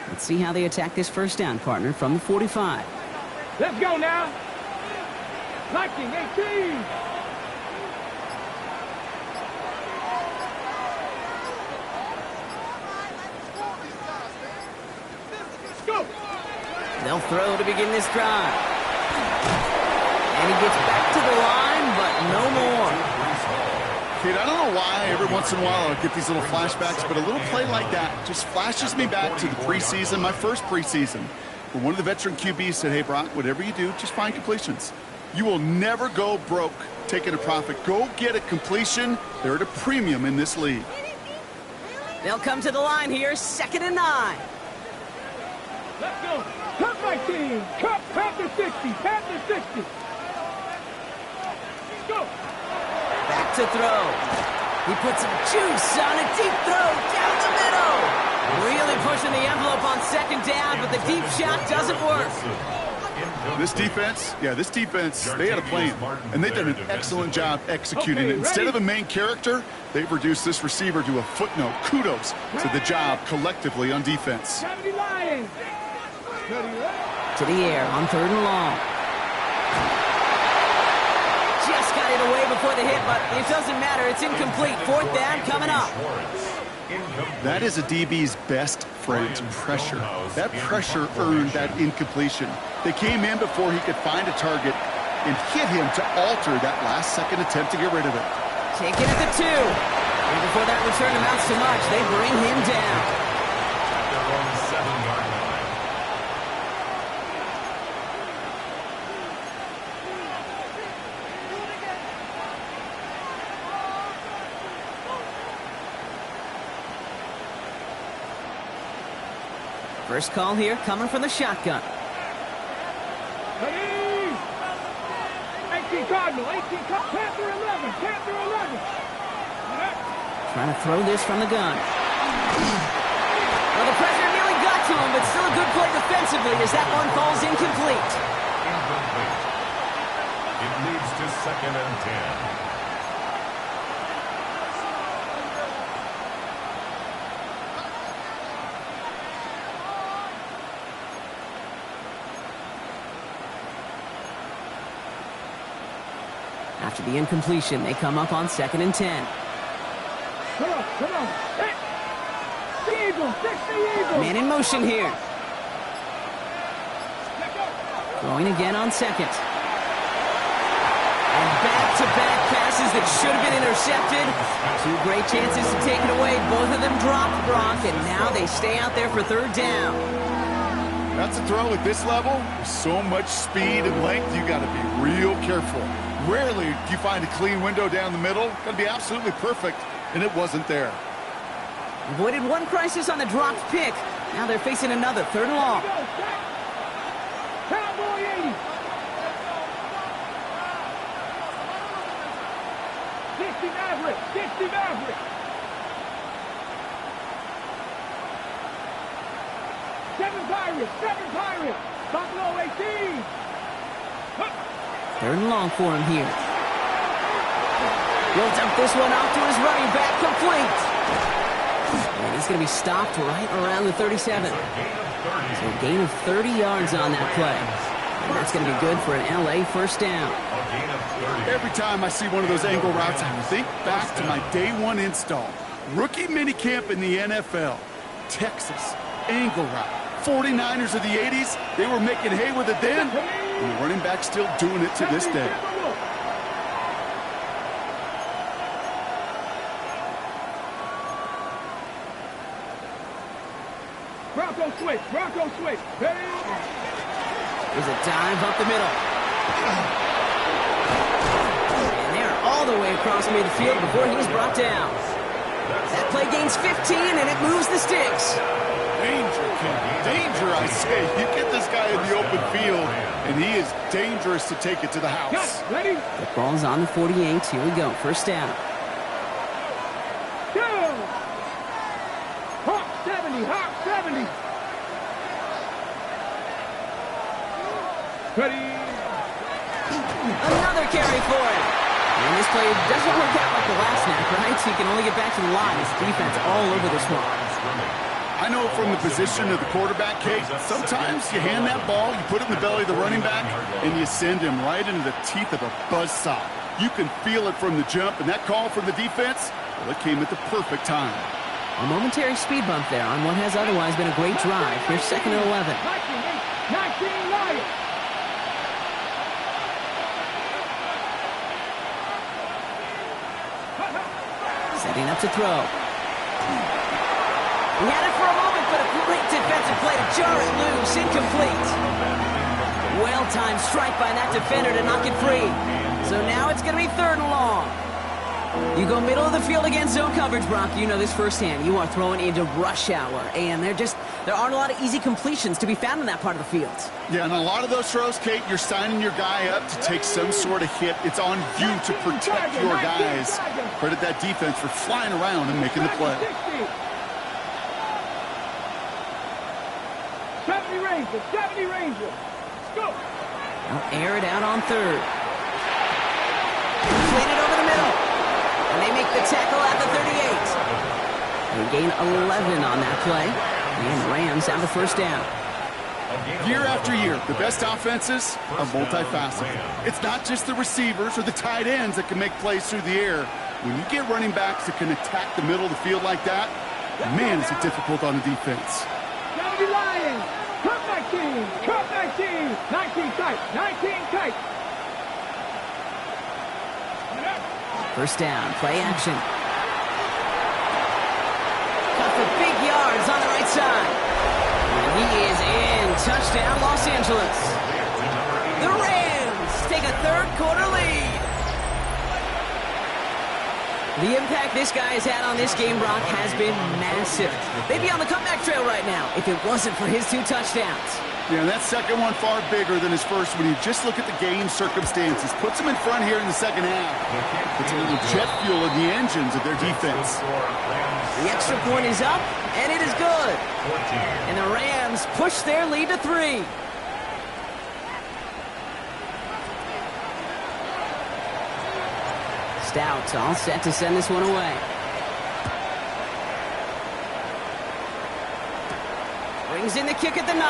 Let's see how they attack this 1st down, partner, from the 45. Let's go now. 19-18. Go. They'll throw to begin this drive. And he gets back to the line, but no more. Kate, I don't know why every once in a while I'll get these little flashbacks, but a little play like that just flashes me back to the preseason, my first preseason, where one of the veteran QBs said, hey, Brock, whatever you do, just find completions. You will never go broke taking a profit. Go get a completion. They're at a premium in this league. They'll come to the line here, 2nd and 9. Let's go. Cut my team. Cut Panther 60. Panther 60. Go. Back to throw. He puts some juice on a deep throw down the middle. Really pushing the envelope on 2nd down, but the deep shot doesn't work. This defense, they had a plan, and they've done an excellent job executing it. Instead of a main character, they've reduced this receiver to a footnote. Kudos to the job collectively on defense. To the air on 3rd and long. Just got it away before the hit, but it doesn't matter. It's incomplete. 4th down coming up. That is a DB's best friend, pressure. That pressure earned that incompletion. They came in before he could find a target and hit him to alter that last-second attempt to get rid of it. Taken at the 2. And before that return amounts to much, they bring him down. At their own 7-yard line. First call here coming from the shotgun. Ready? 18 Cardinal, 18 Cardinal, Panther 11, Panther 11. Trying to throw this from the gun. Well, the pressure nearly got to him, but still a good play defensively as that one falls incomplete. Incomplete. It leads to 2nd and 10. After the incompletion, they come up on 2nd and 10. Come on, come on. Hey. The Eagle, 60 Eagle. Man in motion here. Throwing again on 2nd. And back-to-back passes that should have been intercepted. 2 great chances to take it away. Both of them dropped, Brock, and now they stay out there for 3rd down. That's a throw at this level. With so much speed and length, you got to be real careful. Rarely do you find a clean window down the middle. Got to be absolutely perfect, and it wasn't there. Avoided one crisis on the dropped pick. Now they're facing another 3rd and long. Cowboy 80. 60 Maverick, 60 Maverick. 7 Pirates, 7 Pirates. Buffalo 18. 3rd and long for him here. He'll dump this one off to his running back, complete. And he's going to be stopped right around the 37. So a gain of 30 yards on that play. And that's going to be good for an LA 1st down. Every time I see one of those angle routes, I think back to my day 1 install. Rookie minicamp in the NFL. Texas, angle route. 49ers of the 80s, they were making hay with it then. And the running back's still doing it to this day. Bronco switch, Bronco switch. Ready? There's a dive up the middle. And they're all the way across midfield before he's brought down. That play gains 15, and it moves the sticks. Danger, Ken. Danger, I say. You get this guy in the open field, and he is dangerous to take it to the house. Yes, ready? The ball's on the 48. Here we go. 1st down. Go! Hawk 70, Hawk 70. Ready? Another carry for him. And this play doesn't work out like the last snap, right? So he can only get back to the line. His defense all over this one. I know from the position of the quarterback, Kate, sometimes you hand that ball, you put it in the belly of the running back, and you send him right into the teeth of a buzzsaw. You can feel it from the jump, and that call from the defense, well, it came at the perfect time. A momentary speed bump there on what has otherwise been a great drive. Here's 2nd and 11. 19 Lions. Setting up to throw. He had it for a moment, but a great defensive play to jar it loose. Incomplete. Well-timed strike by that defender to knock it free. So now it's going to be 3rd and long. You go middle of the field against zone coverage, Brock. You know this firsthand. You are throwing into rush hour, and there aren't a lot of easy completions to be found in that part of the field. Yeah, and a lot of those throws, Kate, you're signing your guy up to take some sort of hit. It's on you to protect your guys. Credit that defense for flying around and making the play. 70 Rangers, 70 Rangers. Go! Now air it out on 3rd. Complete it over the middle. And they make the tackle at the 38. They gain 11 on that play. And Rams have the 1st down. Year after year, the best offenses are multifaceted. It's not just the receivers or the tight ends that can make plays through the air. When you get running backs that can attack the middle of the field like that, man, is it difficult on the defense. 70 Lions. Cut 19. Cut 19. 19 tight. 19 tight. 1st down. Play action. side. And he is in. Touchdown, Los Angeles. The Rams take a third-quarter lead. The impact this guy has had on this game, Brock, has been massive. They'd be on the comeback trail right now if it wasn't for his 2 touchdowns. Yeah, that second one far bigger than his first when you just look at the game circumstances. Puts him in front here in the second half. Puts a little jet fuel in the engines of their defense. The extra point is up, and it is good. And the Rams push their lead to 3. Stout all set to send this one away. Brings in the kick at the 9.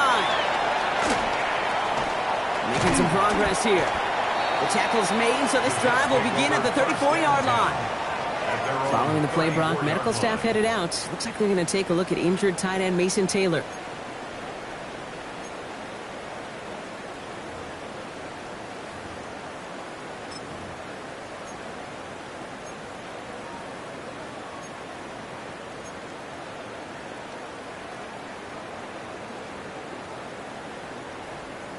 Making some progress here. The tackle's made, so this drive will begin at the 34-yard line. Following the play, Brock, medical staff headed out. Looks like they're going to take a look at injured tight end Mason Taylor.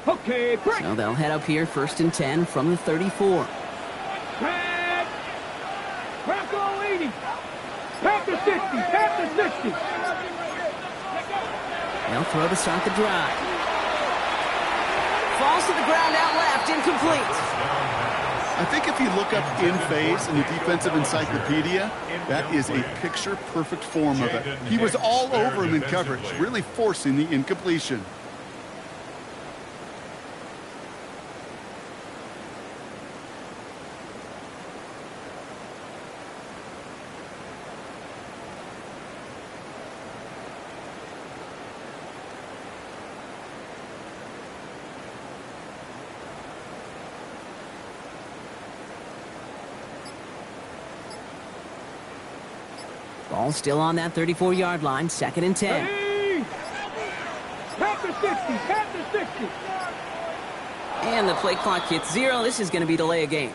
Okay, break. So they'll head up here, 1st and 10 from the 34. Back. Back all 80. Back to 60. Back to 60. They'll throw to start the drive. Falls to the ground out left, incomplete. I think if you look up in phase in the defensive encyclopedia, that is a picture-perfect form of it. He was all over him in coverage, really forcing the incompletion. Ball still on that 34-yard line, 2nd and 10. Hey! Back to 60. Back to 60. And the play clock hits 0. This is going to be delay a game.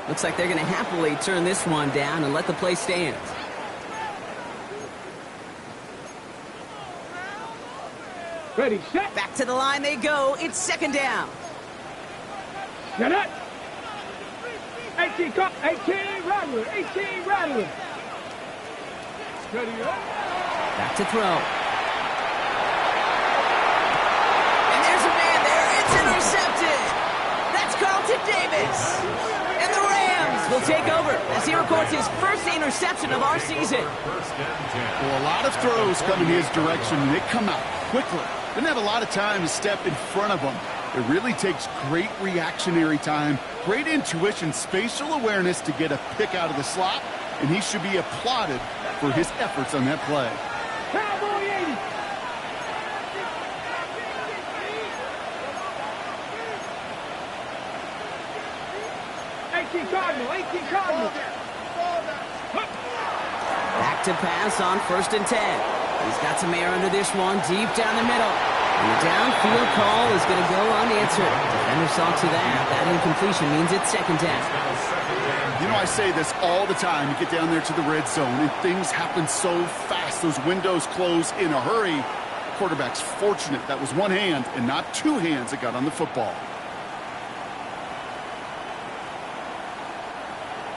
Looks like they're going to happily turn this one down and let the play stand. Ready, set. Back to the line they go. It's 2nd down. Get it. 18 Rattler. 18 Rattler. Ready, up. Back to throw. And there's a man there. It's intercepted. That's Carlton Davis. And the Rams will take over as he records his first interception of our season. Well, a lot of throws come in his direction, and they come out quickly. Didn't have a lot of time to step in front of them. It really takes great reactionary time, great intuition, spatial awareness to get a pick out of the slot, and he should be applauded for his efforts on that play. Cowboy 80. Cardinal. Back to pass on 1st and 10. He's got some air under this one, deep down the middle. And the downfield call is going to go unanswered. Defender saw to that. That incompletion means it's 2nd down. You know, I say this all the time. You get down there to the red zone, and things happen so fast. Those windows close in a hurry. Quarterback's fortunate that was one hand and not 2 hands that got on the football.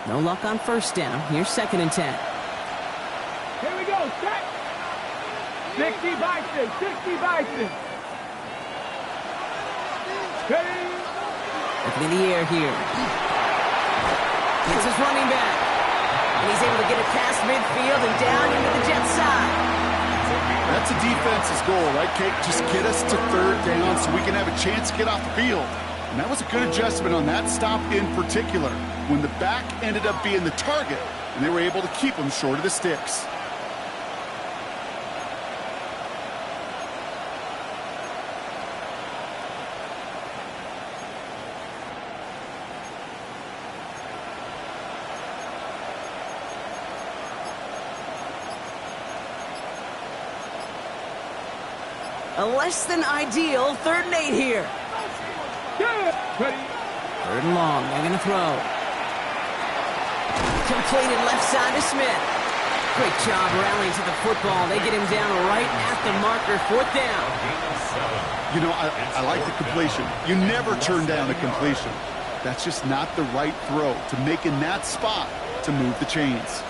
No luck on 1st down. Here's 2nd and 10. Here we go, set. 60 Bison, 60 Bison. Ready. Looking in the air here. It's his running back. And he's able to get it past midfield and down into the Jets side. That's a defense's goal, right, Kate? Just get us to 3rd down so we can have a chance to get off the field. And that was a good adjustment on that stop in particular, when the back ended up being the target, and they were able to keep him short of the sticks. A less than ideal 3rd and 8 here. Ready. 3rd and long. They're going to throw. Completed left side to Smith. Great job rallying to the football. They get him down right at the marker. 4th down. You know, I like the completion. You never turn down a completion. That's just not the right throw to make in that spot to move the chains.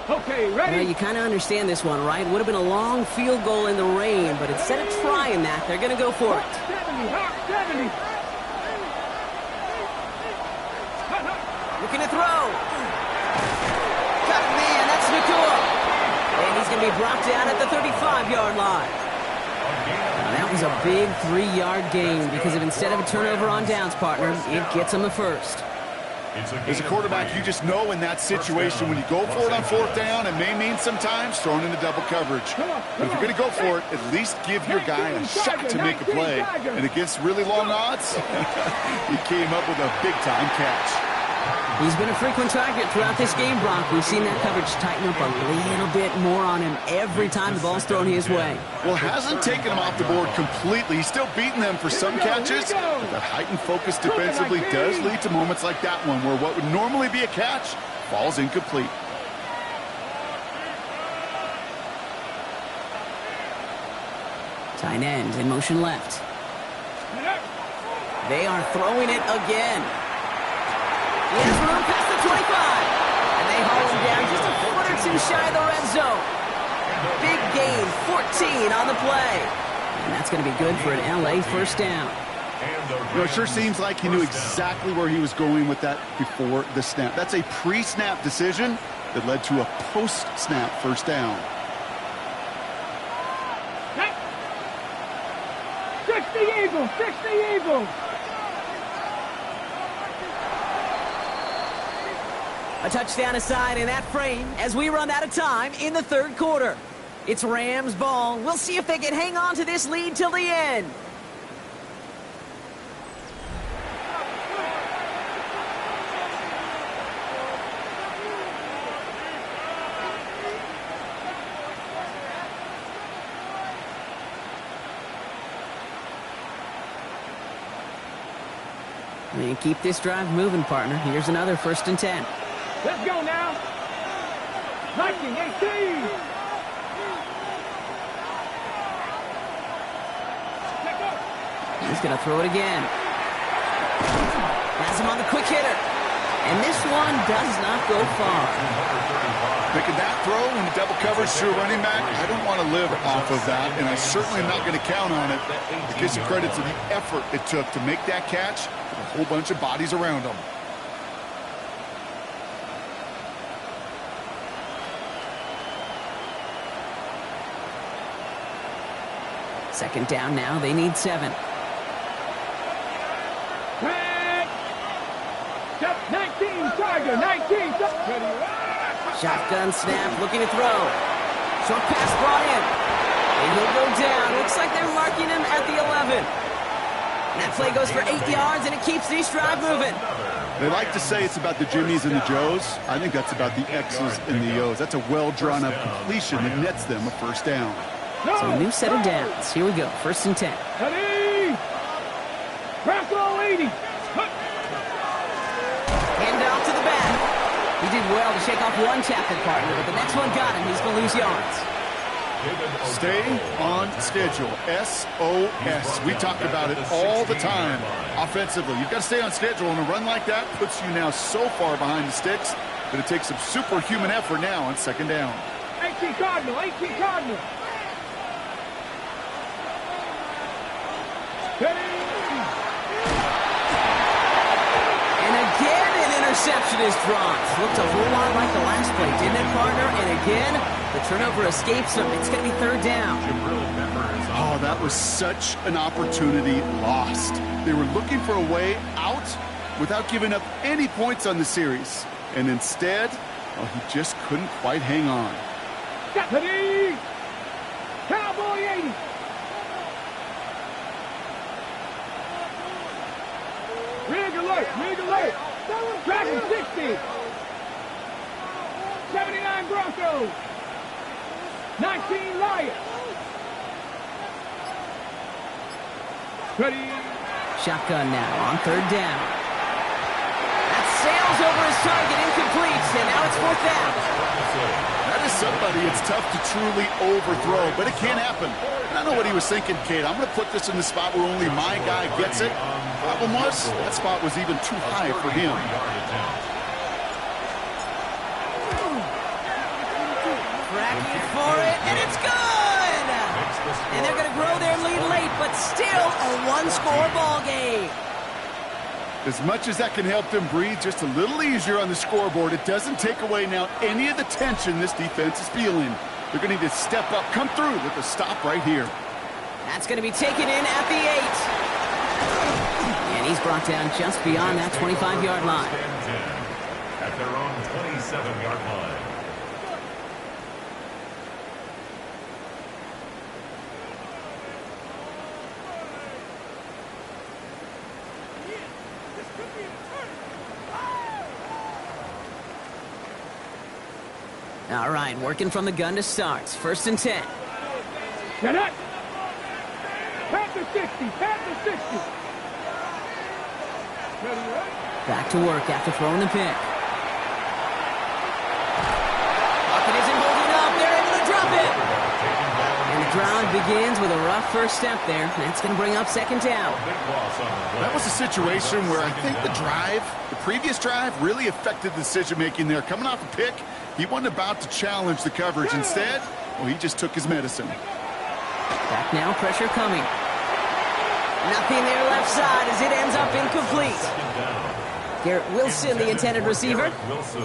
Okay, ready? Well, you kind of understand this one, right? Would have been a long field goal in the rain, but instead of trying that, they're going to go for it. 70, hot 70. Looking to throw. Got it, man. That's NcAA. And he's going to be brought down at the 35-yard line. Now, that was a big 3-yard gain because if instead of a turnover on downs, partner, it gets him a first. As a quarterback, you just know in that situation when you go for it on 4th down, it may mean sometimes throwing into double coverage. But if you're going to go for it, at least give your guy a shot to make a play. And against really long odds, he came up with a big-time catch. He's been a frequent target throughout this game, Brock. We've seen that coverage tighten up a little bit more on him every time the ball's thrown his way. Well, hasn't taken him off the board completely. He's still beating them for some catches. But that heightened focus defensively does lead to moments like that one where what would normally be a catch falls incomplete. Tight end in motion left. They are throwing it again. He has room past the 25. And they haul him down just a foot or two shy of the red zone. Big gain, 14 on the play. And that's going to be good for an LA 1st down. You know, it sure seems like he knew exactly where he was going with that before the snap. That's a pre-snap decision that led to a post-snap 1st down. 60 Eagles, 60 Eagles. A touchdown aside in that frame as we run out of time in the 3rd quarter. It's Rams ball. We'll see if they can hang on to this lead till the end. And keep this drive moving, partner. Here's another 1st and 10. Let's go now. 19-18. He's going to throw it again. Has him on the quick hitter. And this one does not go far. Making that throw in double coverage to a running back, I don't want to live off of that, and I certainly am not going to count on it. It gives you credit to the effort it took to make that catch with a whole bunch of bodies around him. Second down now. They need 7. 19, Tiger, 19. Shotgun snap, looking to throw. Short pass brought in. And he'll go down. Looks like they're marking him at the 11. And that play goes for 8 yards, and it keeps this drive moving. They like to say it's about the Jimmies and the Joes. I think that's about the X's and the O's. That's a well-drawn-up completion that nets them a 1st down. So a new set of downs. Here we go. 1st and 10. Ready? Bronco 80. Hand off to the back. He did well to shake off one tackle partner, but the next one got him. He's going to lose yards. Stay on schedule. SOS. We talk about it all the time. Offensively, you've got to stay on schedule, and a run like that puts you now so far behind the sticks that it takes some superhuman effort now on 2nd down. 18 Cardinal, 18 Cardinal. And again, an interception is dropped. Looked a whole lot like the last play, didn't it, partner? And again, the turnover escapes him. It's going to be 3rd down. Oh, that was such an opportunity lost. They were looking for a way out without giving up any points on the series. And instead, well, he just couldn't quite hang on. Ready? Cowboy 80. Rig alert, rig alert. Dragon 60. 79 Broncos. 19 Lions. Ready. Shotgun now on third down. That sails over his target, incomplete, and now it's fourth down. That is somebody it's tough to truly overthrow, but it can happen. I know what he was thinking, Kate. I'm going to put this in the spot where only my guy gets it. Problem was, that spot was even too high for him. Tracking for it, and it's good! And they're going to grow their lead late, but still a one-score ball game. As much as that can help them breathe just a little easier on the scoreboard, it doesn't take away now any of the tension this defense is feeling. They're going to need to step up, come through with a stop right here. That's going to be taken in at the 8. And he's brought down just beyond that 25-yard line. At their own 27-yard line. All right, working from the gun to start. First and 10. Set up. Pat the 60. Pat the 60. Ready, right? Back to work after throwing the pick. Pocket isn't holding up. They're able to drop it. And the drive begins with a rough first step there. That's going to bring up second down. That was a situation where I think the previous drive, really affected the decision-making there. Coming off a pick, he wasn't about to challenge the coverage. Instead, well, he just took his medicine. Back now, pressure coming. Nothing there left side as it ends up incomplete. Garrett Wilson, the intended receiver.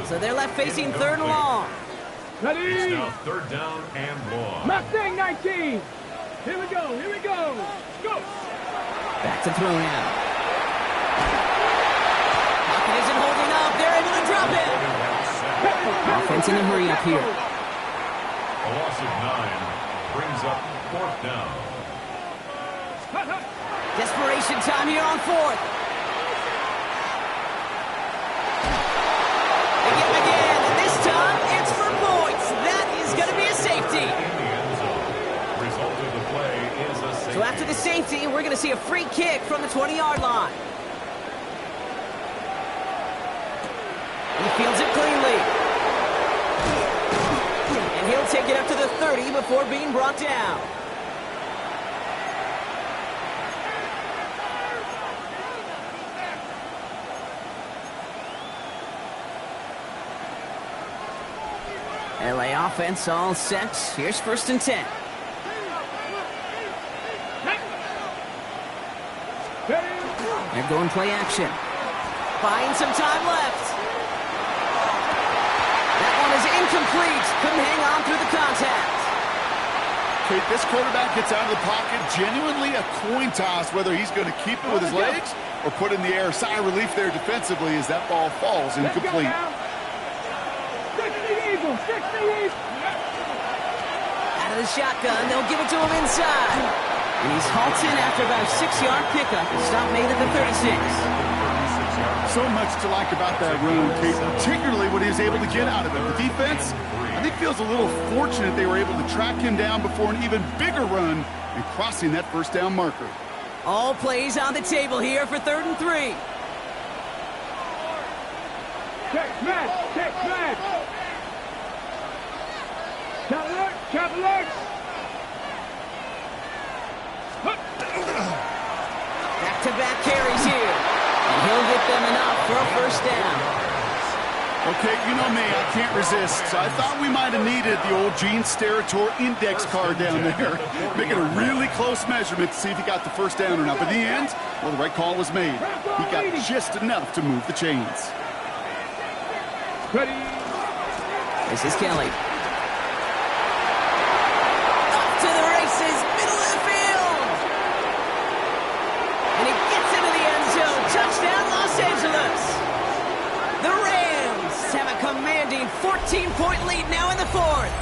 So they're left facing third and long. Ready. Now third down and long. Mustang 19. Here we go. Here we go. Go. Back to throw now. Pocket isn't holding up. They're able to drop it. Offense in a hurry up here. A loss of 9 brings up fourth down. Desperation time here on fourth. Again, and this time it's for points. That is going to be a safety. Result of the play is a safety. So after the safety, we're going to see a free kick from the 20-yard line. He fields it cleanly. And he'll take it up to the 30 before being brought down. LA offense all set. Here's first and 10. They're going play action. Buying some time left. That one is incomplete. Couldn't hang on through the contact. Kate, this quarterback gets out of the pocket. Genuinely a coin toss whether he's going to keep it with his legs or put in the air. Sigh of relief there defensively as that ball falls incomplete. 60 Eagles. 60 Eagles. Out of the shotgun, they'll give it to him inside. And he's halted after about a 6-yard pickup. Stop made at the 36. So much to like about that run, Kate, particularly what he was able to get out of it. The defense, I think, feels a little fortunate they were able to track him down before an even bigger run and crossing that first down marker. All plays on the table here for 3rd and 3. Check smash. Check smash. Chop alert. Chop alert. Back-to-back carries here. And he'll get them enough for a first down. Okay, you know me, I can't resist. So I thought we might have needed the old Gene Steratore index card down there. Making a really close measurement to see if he got the first down or not. But in the end, well, the right call was made. He got just enough to move the chains. Ready. This is Kelly. Up to the races, middle of the field. And he gets into the end zone. Touchdown, Los Angeles. The Rams have a commanding 14-point lead now in the 4th.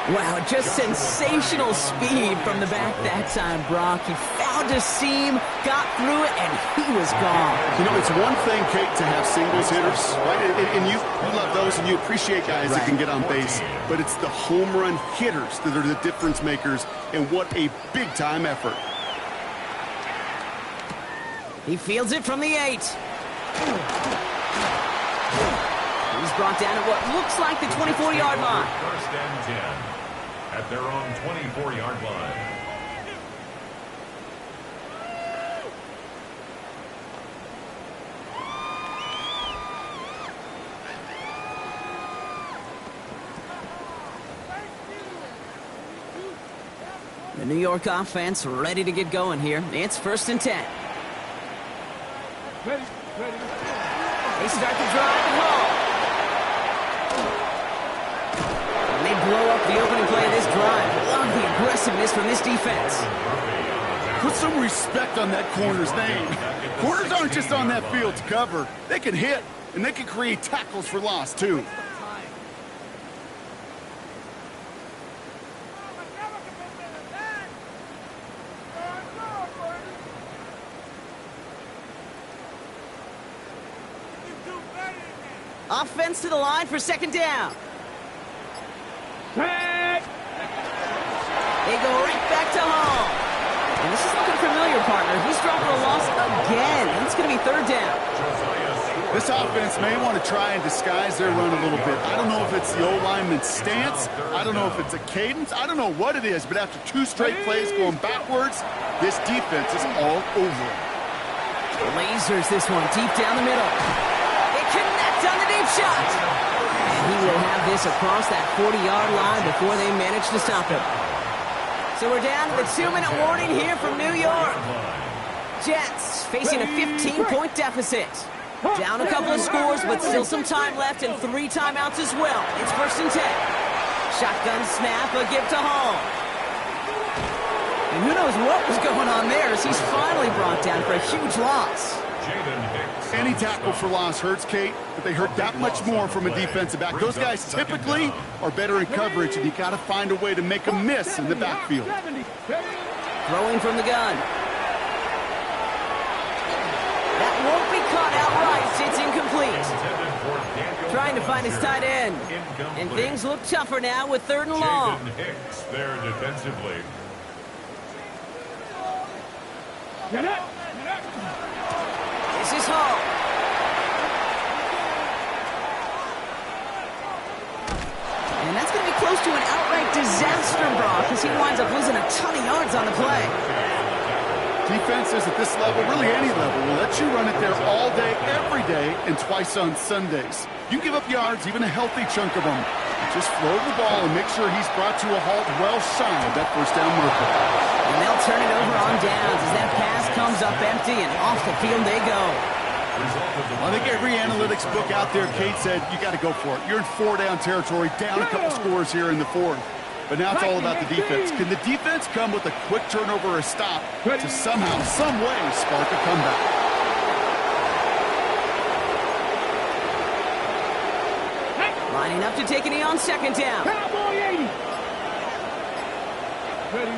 Wow, just sensational speed from the back that time, Brock. He found a seam, got through it, and he was gone. You know, it's one thing, Kate, to have singles hitters, right? And you love those, and you appreciate guys that can get on base. But it's the home run hitters that are the difference makers, and what a big-time effort. He fields it from the 8. He's brought down at what looks like the 24-yard line. First and 10 at their own 24-yard line. The New York offense ready to get going here. It's first and 10. Ready. They start the drive at home. And they blow up the opening play of this drive. Love the aggressiveness from this defense. Put some respect on that corner's name. Corners aren't just on that field to cover. They can hit, and they can create tackles for loss, too. Offense to the line for second down. Tag. They go right back to home. And this is looking familiar, partner. He's dropping a loss again. And it's going to be third down. This offense may want to try and disguise their run a little bit. I don't know if it's the O-lineman's stance. I don't know if it's a cadence. I don't know what it is. But after 2 straight plays going backwards, this defense is all over it. Lasers this one deep down the middle. They connect on the deep shot. And he will have this across that 40-yard line before they manage to stop him. So we're down to the 2-minute warning here from New York. Jets facing a 15-point deficit. Down a couple of scores, but still some time left and 3 timeouts as well. It's first and 10. Shotgun snap, a give to home. And who knows what was going on there as he's finally brought down for a huge loss. Any tackle for loss hurts, Kate, but they hurt that much more from a defensive back. Those guys typically are better in coverage, and you got to find a way to make a miss in the backfield. Throwing from the gun. That won't be caught outright. It's incomplete. Trying to find his tight end. And things look tougher now with 3rd and long. Hicks there defensively. This is home. And that's going to be close to an outright disaster, Brock, as he winds up losing a ton of yards on the play. Defenses at this level, really any level, will let you run it there all day, every day, and twice on Sundays. You give up yards, even a healthy chunk of them. Just throw the ball and make sure he's brought to a halt well shy of that first down marker. And they'll turn it over on downs as that pass comes up empty and off the field they go. I think every analytics book out there, Kate said, you got to go for it. You're in 4-down territory, down a couple scores here in the 4th. But now it's all about the defense. Can the defense come with a quick turnover or a stop to somehow, some way, spark a comeback? Lining up to take a knee on second down. Cowboy 80. Ready.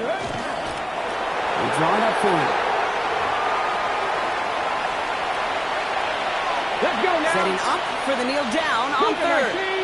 They draw it up for him. Let's go now. Setting up for the kneel down on 3rd.